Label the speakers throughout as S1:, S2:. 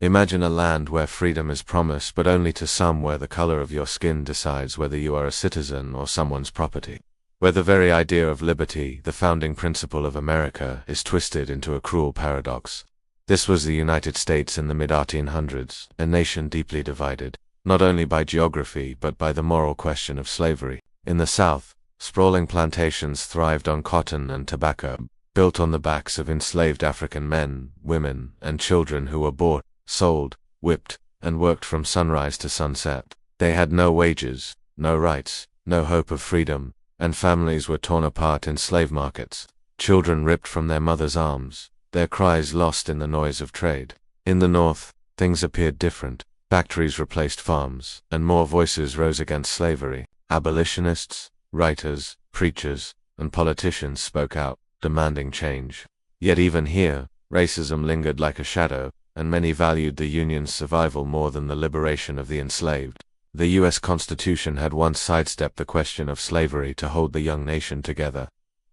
S1: Imagine a land where freedom is promised but only to some, where the color of your skin decides whether you are a citizen or someone's property. Where the very idea of liberty, the founding principle of America, is twisted into a cruel paradox. This was the United States in the mid-1800s, a nation deeply divided, not only by geography but by the moral question of slavery. In the South, sprawling plantations thrived on cotton and tobacco, built on the backs of enslaved African men, women, and children who were bought, sold, whipped, and worked from sunrise to sunset. They had no wages, no rights, no hope of freedom, and families were torn apart in slave markets, children ripped from their mothers' arms, their cries lost in the noise of trade. In the North, things appeared different. Factories replaced farms, and more voices rose against slavery. Abolitionists, writers, preachers, and politicians spoke out, demanding change. Yet even here, racism lingered like a shadow, and many valued the Union's survival more than the liberation of the enslaved. The U.S. Constitution had once sidestepped the question of slavery to hold the young nation together.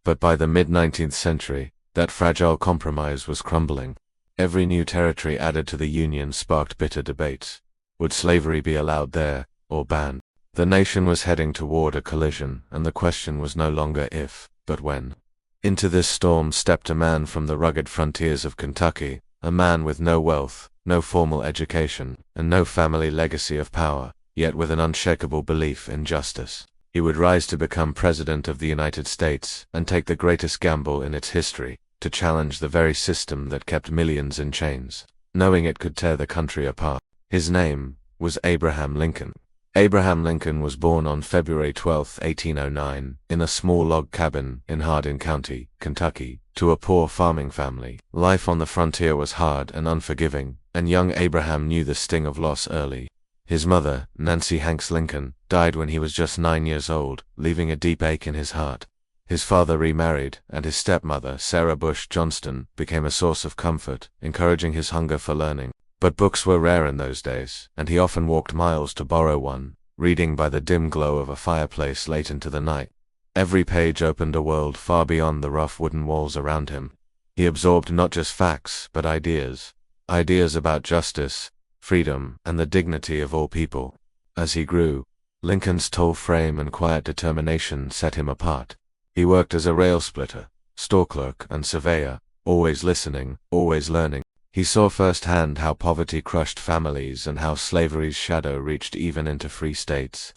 S1: But by the mid-19th century, that fragile compromise was crumbling. Every new territory added to the Union sparked bitter debates. Would slavery be allowed there, or banned? The nation was heading toward a collision, and the question was no longer if, but when. Into this storm stepped a man from the rugged frontiers of Kentucky, a man with no wealth, no formal education, and no family legacy of power, yet with an unshakable belief in justice. He would rise to become President of the United States and take the greatest gamble in its history, to challenge the very system that kept millions in chains, knowing it could tear the country apart. His name was Abraham Lincoln. Abraham Lincoln was born on February 12, 1809, in a small log cabin in Hardin County, Kentucky, to a poor farming family. Life on the frontier was hard and unforgiving, and young Abraham knew the sting of loss early. His mother, Nancy Hanks Lincoln, died when he was just 9 years old, leaving a deep ache in his heart. His father remarried, and his stepmother, Sarah Bush Johnston, became a source of comfort, encouraging his hunger for learning. But books were rare in those days, and he often walked miles to borrow one, reading by the dim glow of a fireplace late into the night. Every page opened a world far beyond the rough wooden walls around him. He absorbed not just facts, but ideas. Ideas about justice, freedom, and the dignity of all people. As he grew, Lincoln's tall frame and quiet determination set him apart. He worked as a rail splitter, store clerk, and surveyor, always listening, always learning. He saw firsthand how poverty crushed families and how slavery's shadow reached even into free states.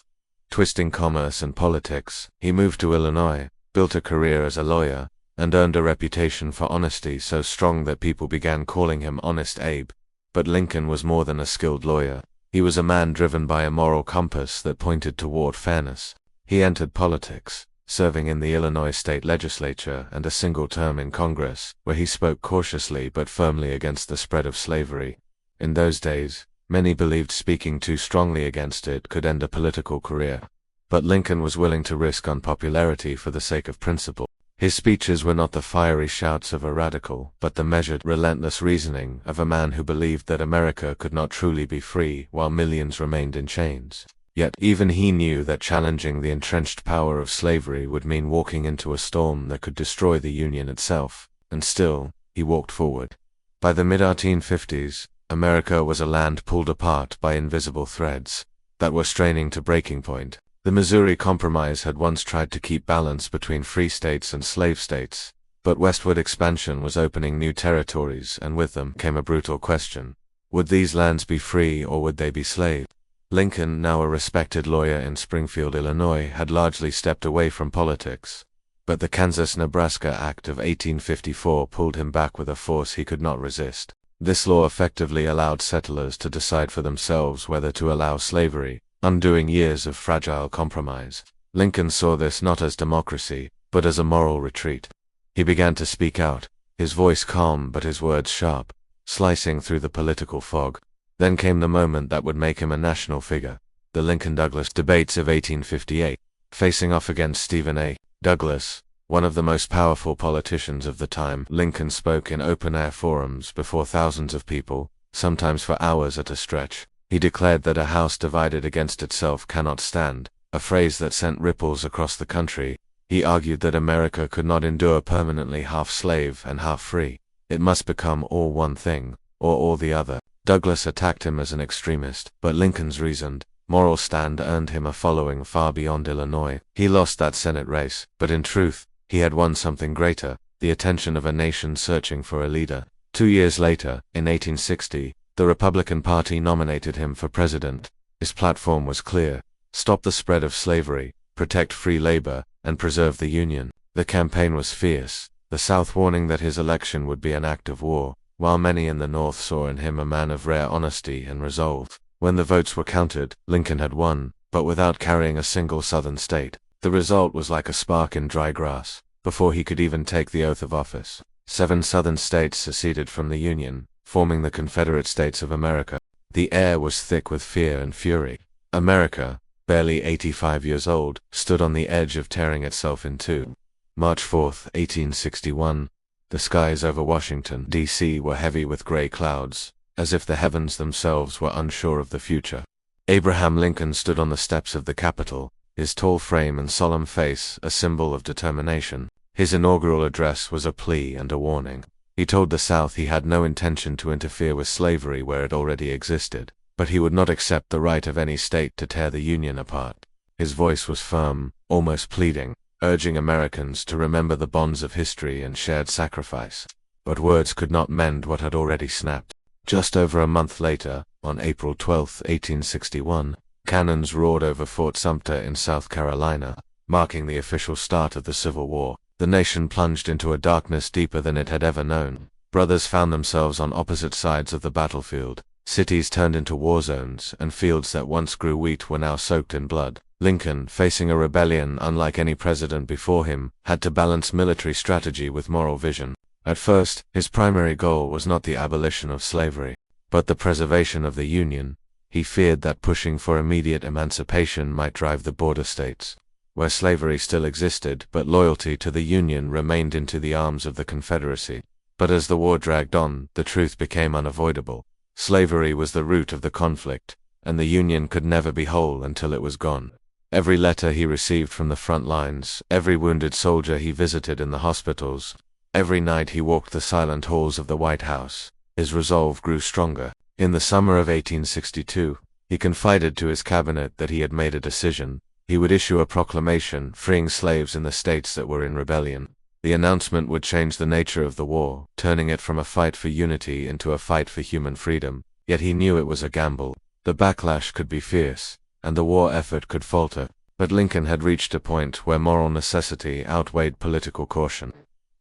S1: Twisting commerce and politics, he moved to Illinois, built a career as a lawyer, and earned a reputation for honesty so strong that people began calling him Honest Abe. But Lincoln was more than a skilled lawyer. He was a man driven by a moral compass that pointed toward fairness. He entered politics, serving in the Illinois state legislature and a single term in Congress, where he spoke cautiously but firmly against the spread of slavery. In those days, many believed speaking too strongly against it could end a political career. But Lincoln was willing to risk unpopularity for the sake of principle. His speeches were not the fiery shouts of a radical, but the measured, relentless reasoning of a man who believed that America could not truly be free while millions remained in chains. Yet even he knew that challenging the entrenched power of slavery would mean walking into a storm that could destroy the Union itself, and still, he walked forward. By the mid-1850s, America was a land pulled apart by invisible threads that were straining to breaking point. The Missouri Compromise had once tried to keep balance between free states and slave states, but westward expansion was opening new territories, and with them came a brutal question. Would these lands be free or would they be slave? Lincoln, now a respected lawyer in Springfield, Illinois, had largely stepped away from politics. But the Kansas-Nebraska Act of 1854 pulled him back with a force he could not resist. This law effectively allowed settlers to decide for themselves whether to allow slavery, undoing years of fragile compromise. Lincoln saw this not as democracy, but as a moral retreat. He began to speak out, his voice calm but his words sharp, slicing through the political fog. Then came the moment that would make him a national figure, the Lincoln-Douglas debates of 1858. Facing off against Stephen A. Douglas, one of the most powerful politicians of the time, Lincoln spoke in open-air forums before thousands of people, sometimes for hours at a stretch. He declared that a house divided against itself cannot stand, a phrase that sent ripples across the country. He argued that America could not endure permanently half slave and half free. It must become all one thing, or all the other. Douglas attacked him as an extremist, but Lincoln's reasoned, moral stand earned him a following far beyond Illinois. He lost that Senate race, but in truth, he had won something greater, the attention of a nation searching for a leader. 2 years later, in 1860, the Republican Party nominated him for president. His platform was clear: stop the spread of slavery, protect free labor, and preserve the Union. The campaign was fierce, the South warning that his election would be an act of war, while many in the North saw in him a man of rare honesty and resolve. When the votes were counted, Lincoln had won, but without carrying a single Southern state. The result was like a spark in dry grass. Before he could even take the oath of office, 7 Southern states seceded from the Union, forming the Confederate States of America. The air was thick with fear and fury. America, barely 85 years old, stood on the edge of tearing itself in two. March 4, 1861. The skies over Washington, D.C. were heavy with gray clouds, as if the heavens themselves were unsure of the future. Abraham Lincoln stood on the steps of the Capitol, his tall frame and solemn face a symbol of determination. His inaugural address was a plea and a warning. He told the South he had no intention to interfere with slavery where it already existed, but he would not accept the right of any state to tear the Union apart. His voice was firm, almost pleading, urging Americans to remember the bonds of history and shared sacrifice. But words could not mend what had already snapped. Just over a month later, on April 12, 1861, cannons roared over Fort Sumter in South Carolina, marking the official start of the Civil War. The nation plunged into a darkness deeper than it had ever known. Brothers found themselves on opposite sides of the battlefield. Cities turned into war zones, and fields that once grew wheat were now soaked in blood. Lincoln, facing a rebellion unlike any president before him, had to balance military strategy with moral vision. At first, his primary goal was not the abolition of slavery, but the preservation of the Union. He feared that pushing for immediate emancipation might drive the border states, where slavery still existed but loyalty to the Union remained, into the arms of the Confederacy. But as the war dragged on, the truth became unavoidable. Slavery was the root of the conflict, and the Union could never be whole until it was gone. Every letter he received from the front lines, every wounded soldier he visited in the hospitals, every night he walked the silent halls of the White House, his resolve grew stronger. In the summer of 1862, he confided to his cabinet that he had made a decision. He would issue a proclamation freeing slaves in the states that were in rebellion. The announcement would change the nature of the war, turning it from a fight for unity into a fight for human freedom. Yet he knew it was a gamble. The backlash could be fierce, and the war effort could falter. But Lincoln had reached a point where moral necessity outweighed political caution.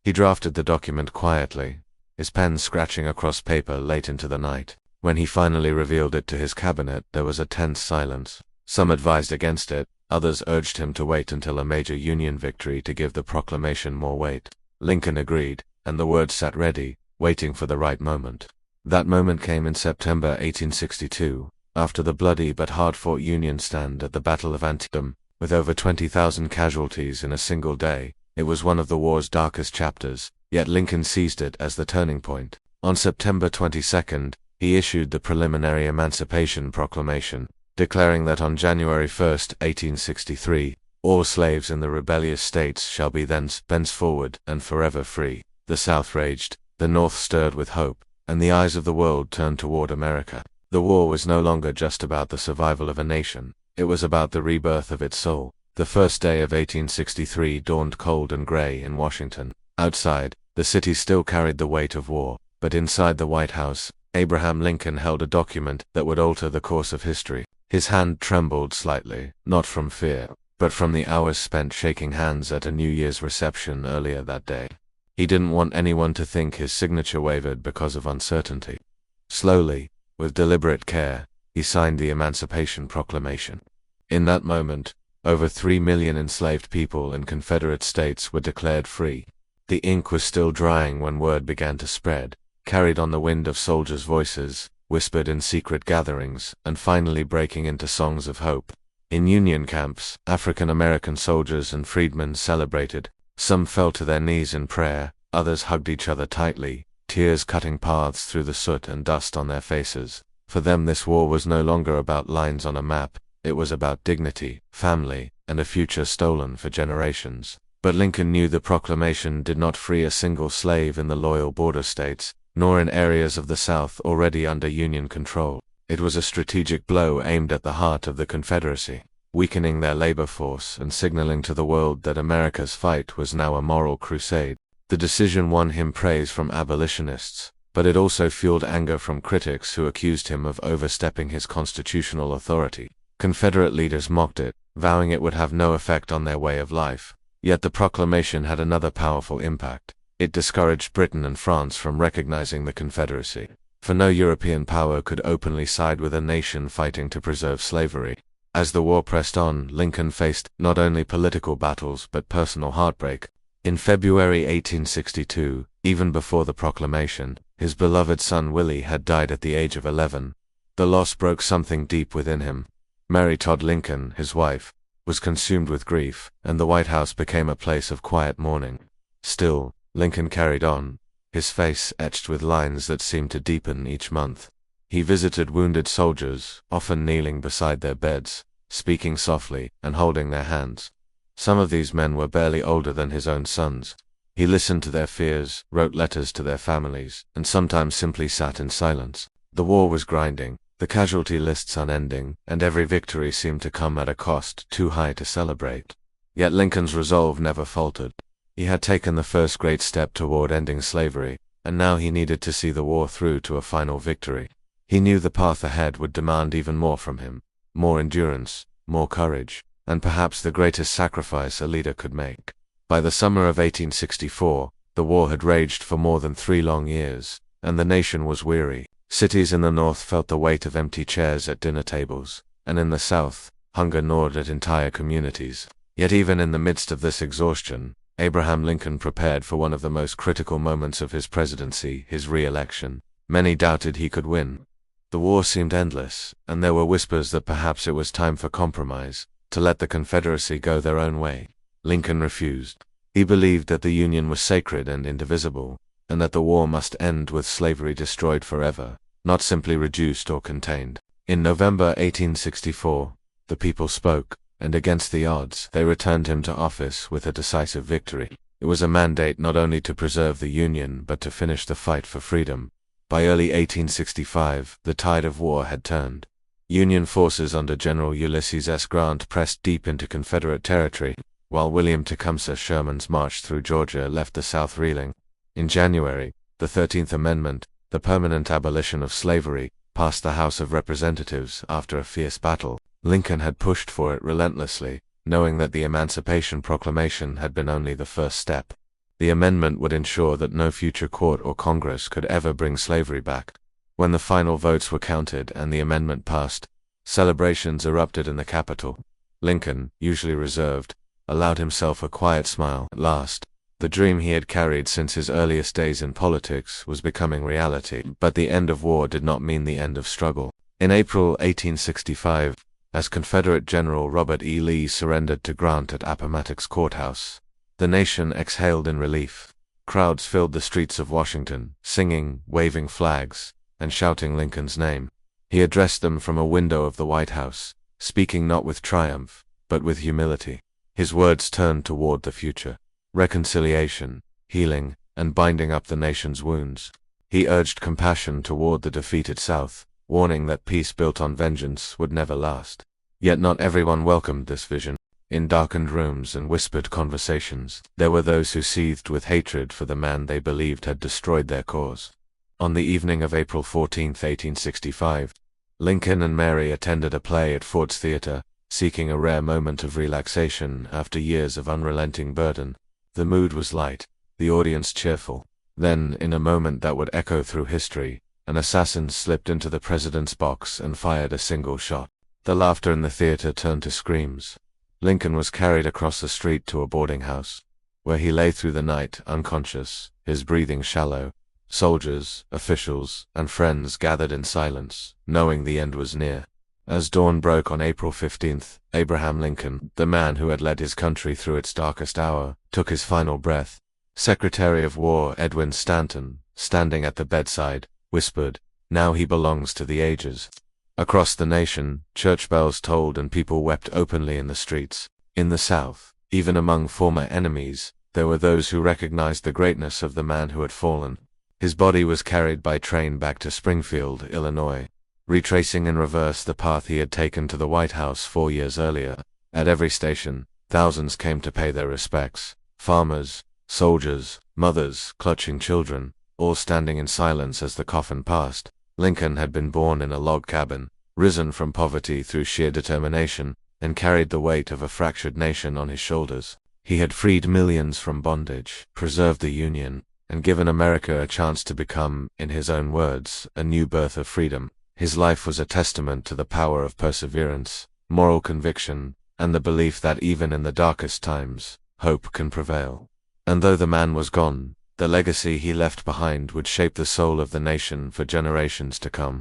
S1: He drafted the document quietly, his pen scratching across paper late into the night. When he finally revealed it to his cabinet, there was a tense silence. Some advised against it, others urged him to wait until a major Union victory to give the proclamation more weight. Lincoln agreed, and the words sat ready, waiting for the right moment. That moment came in September 1862, after the bloody but hard-fought Union stand at the Battle of Antietam, with over 20,000 casualties in a single day. It was one of the war's darkest chapters, yet Lincoln seized it as the turning point. On September 22, he issued the preliminary Emancipation Proclamation, declaring that on January 1, 1863, all slaves in the rebellious states shall be thenceforward and forever free. The South raged, the North stirred with hope, and the eyes of the world turned toward America. The war was no longer just about the survival of a nation, it was about the rebirth of its soul. The first day of 1863 dawned cold and gray in Washington. Outside, the city still carried the weight of war, but inside the White House, Abraham Lincoln held a document that would alter the course of history. His hand trembled slightly, not from fear, but from the hours spent shaking hands at a New Year's reception earlier that day. He didn't want anyone to think his signature wavered because of uncertainty. Slowly, with deliberate care, he signed the Emancipation Proclamation. In that moment, over 3 million enslaved people in Confederate states were declared free. The ink was still drying when word began to spread, carried on the wind of soldiers' voices, whispered in secret gatherings, and finally breaking into songs of hope. In Union camps, African American soldiers and freedmen celebrated. Some fell to their knees in prayer, others hugged each other tightly, tears cutting paths through the soot and dust on their faces. For them this war was no longer about lines on a map, it was about dignity, family, and a future stolen for generations. But Lincoln knew the proclamation did not free a single slave in the loyal border states. nor in areas of the South already under Union control. It was a strategic blow aimed at the heart of the Confederacy, weakening their labor force and signaling to the world that America's fight was now a moral crusade. The decision won him praise from abolitionists, but it also fueled anger from critics who accused him of overstepping his constitutional authority. Confederate leaders mocked it, vowing it would have no effect on their way of life. Yet the proclamation had another powerful impact. It discouraged Britain and France from recognizing the Confederacy, for no European power could openly side with a nation fighting to preserve slavery. As the war pressed on, Lincoln faced not only political battles but personal heartbreak. In February 1862, even before the proclamation, his beloved son Willie had died at the age of 11. The loss broke something deep within him. Mary Todd Lincoln, his wife, was consumed with grief, and the White House became a place of quiet mourning. Still, Lincoln carried on, his face etched with lines that seemed to deepen each month. He visited wounded soldiers, often kneeling beside their beds, speaking softly and holding their hands. Some of these men were barely older than his own sons. He listened to their fears, wrote letters to their families, and sometimes simply sat in silence. The war was grinding, the casualty lists unending, and every victory seemed to come at a cost too high to celebrate. Yet Lincoln's resolve never faltered. He had taken the first great step toward ending slavery, and now he needed to see the war through to a final victory. He knew the path ahead would demand even more from him, more endurance, more courage, and perhaps the greatest sacrifice a leader could make. By the summer of 1864, the war had raged for more than 3 long years, and the nation was weary. Cities in the North felt the weight of empty chairs at dinner tables, and in the South, hunger gnawed at entire communities. Yet even in the midst of this exhaustion, Abraham Lincoln prepared for one of the most critical moments of his presidency, his re-election. Many doubted he could win. The war seemed endless, and there were whispers that perhaps it was time for compromise, to let the Confederacy go their own way. Lincoln refused. He believed that the Union was sacred and indivisible, and that the war must end with slavery destroyed forever, not simply reduced or contained. In November 1864, the people spoke, and against the odds, they returned him to office with a decisive victory. It was a mandate not only to preserve the Union but to finish the fight for freedom. By early 1865, the tide of war had turned. Union forces under General Ulysses S. Grant pressed deep into Confederate territory, while William Tecumseh Sherman's march through Georgia left the South reeling. In January, the 13th Amendment, the permanent abolition of slavery, passed the House of Representatives after a fierce battle. Lincoln had pushed for it relentlessly, knowing that the Emancipation Proclamation had been only the first step. The amendment would ensure that no future court or Congress could ever bring slavery back. When the final votes were counted and the amendment passed, celebrations erupted in the Capitol. Lincoln, usually reserved, allowed himself a quiet smile. At last, the dream he had carried since his earliest days in politics was becoming reality. But the end of war did not mean the end of struggle. In April 1865, as Confederate General Robert E. Lee surrendered to Grant at Appomattox Courthouse, the nation exhaled in relief. Crowds filled the streets of Washington, singing, waving flags, and shouting Lincoln's name. He addressed them from a window of the White House, speaking not with triumph, but with humility. His words turned toward the future: reconciliation, healing, and binding up the nation's wounds. He urged compassion toward the defeated South, warning that peace built on vengeance would never last. Yet not everyone welcomed this vision. In darkened rooms and whispered conversations, there were those who seethed with hatred for the man they believed had destroyed their cause. On the evening of April 14, 1865, Lincoln and Mary attended a play at Ford's Theater, seeking a rare moment of relaxation after years of unrelenting burden. The mood was light, the audience cheerful. Then, in a moment that would echo through history, an assassin slipped into the president's box and fired a single shot. The laughter in the theater turned to screams. Lincoln was carried across the street to a boarding house, where he lay through the night unconscious, his breathing shallow. Soldiers, officials, and friends gathered in silence, knowing the end was near. As dawn broke on April 15th, Abraham Lincoln, the man who had led his country through its darkest hour, took his final breath. Secretary of War Edwin Stanton, standing at the bedside, whispered, "Now he belongs to the ages." Across the nation, church bells tolled and people wept openly in the streets. In the South, even among former enemies, there were those who recognized the greatness of the man who had fallen. His body was carried by train back to Springfield, Illinois, retracing in reverse the path he had taken to the White House 4 years earlier. At every station, thousands came to pay their respects. Farmers, soldiers, mothers, clutching children, all standing in silence as the coffin passed. Lincoln had been born in a log cabin, risen from poverty through sheer determination, and carried the weight of a fractured nation on his shoulders. He had freed millions from bondage, preserved the Union, and given America a chance to become, in his own words, a new birth of freedom. His life was a testament to the power of perseverance, moral conviction, and the belief that even in the darkest times, hope can prevail. And though the man was gone, the legacy he left behind would shape the soul of the nation for generations to come.